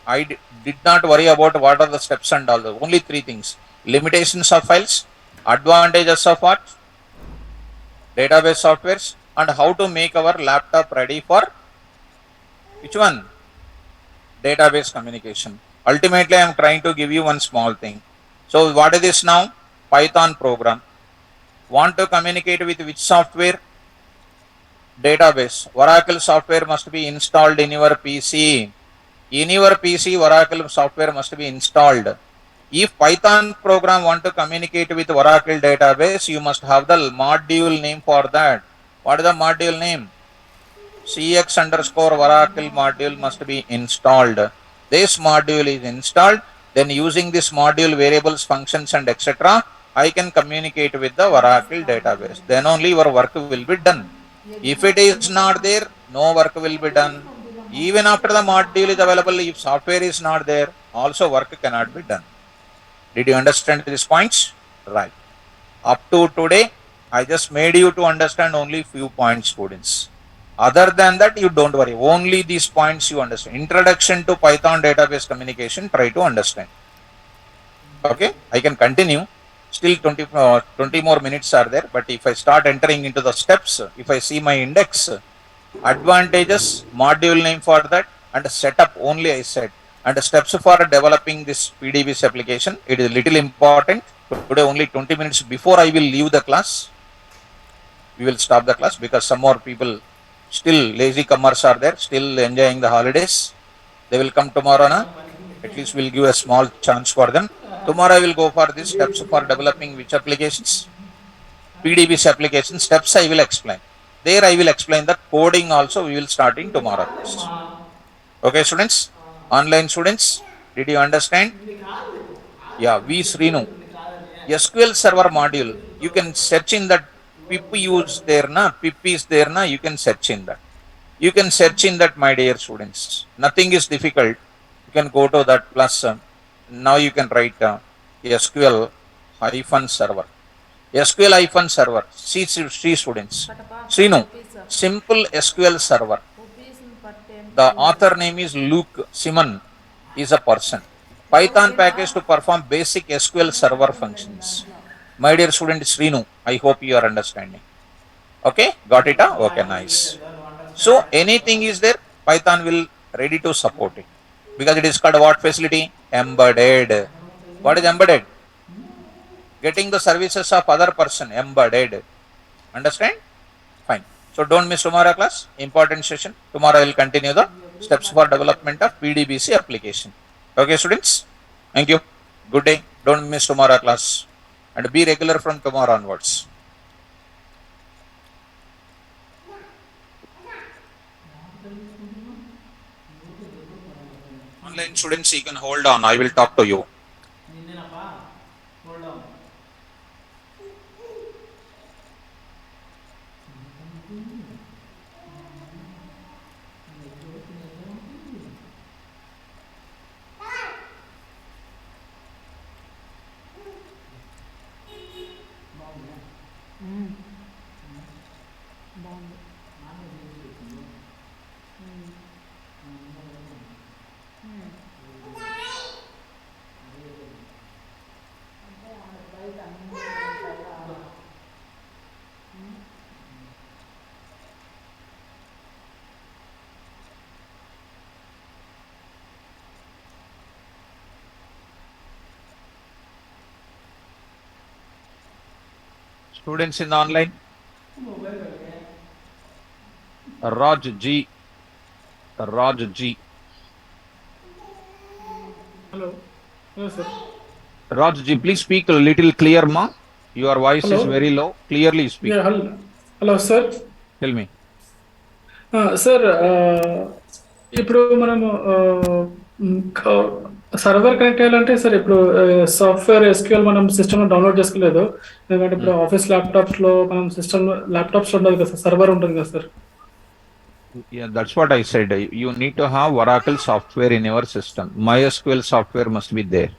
I did not worry about what are the steps and all. Only three things: limitations of files, advantages of what? Database softwares, and how to make our laptop ready for which one? Database communication. Ultimately, I am trying to give you one small thing. So what is this now? Python program. Want to communicate with which software? Database. Oracle software must be installed in your PC. In your PC, Oracle software must be installed. If Python program want to communicate with Oracle database, you must have the module name for that. What is the module name? cx underscore Oracle module must be installed. This module is installed. Then using this module, variables, functions and etc., I can communicate with the Oracle database. Then only your work will be done. If it is not there, no work will be done. Even after the module is available, if software is not there, also work cannot be done. Did you understand these points? Right. Up to today, I just made you to understand only few points, students. Other than that, you don't worry. Only these points you understand. Introduction to Python database communication, try to understand. Okay, I can continue. Still 20 more minutes are there. But if I start entering into the steps, if I see my index, advantages, module name for that, and setup only I said. And steps for developing this PDBC application, it is little important. Today only 20 minutes before I will leave the class. We will stop the class because some more people, still lazy comers are there, still enjoying the holidays. They will come tomorrow, na? At least we'll give a small chance for them. Tomorrow I will go for these steps for developing which applications? PDBC application steps I will explain. There I will explain the coding also. We will start in tomorrow. Okay, students? Online students, did you understand? Yeah, V Srinu. SQL Server module, you can search in that. Pip use there, na? Pip is there, na? You can search in that. You can search in that, my dear students. Nothing is difficult. You can go to that plus. Now you can write SQL hyphen server. SQL hyphen server. See students. Srinu, simple SQL server. The author name is Luke Simon. Is a person. Python package to perform basic SQL server functions. My dear student Srinu, I hope you are understanding. Okay, got it? Okay, nice. So anything is there, Python will ready to support it. Because it is called what facility? Embedded. What is embedded? Getting the services of other person, embedded. Understand? Fine. So don't miss tomorrow class, important session. Tomorrow I will continue the steps for development of PDBC application. Okay, students? Thank you. Good day. Don't miss tomorrow class. And be regular from tomorrow onwards. Online students, you can hold on. I will talk to you. Students in the online? Raj G. Raj G. Hello. Hello, sir. Raj G, please speak a little clear, ma. Your voice is Hello. very low. Clearly speak. Yeah, hello. Hello, sir. Tell me. Sir ఇప్పుడు మనము server connect అయ్యాలంటే sir ఇప్పుడు software SQL మనం system download చేసుకోలేదు ఎందుకంటే ఇప్పుడు office ల్యాప్టాప్స్లో మనం system laptops ఉండదు కదా సార్ సర్వర్ ఉంటుంది కదా sir Yeah, that's what I said. You need to have Oracle software in your system. MySQL software must be there.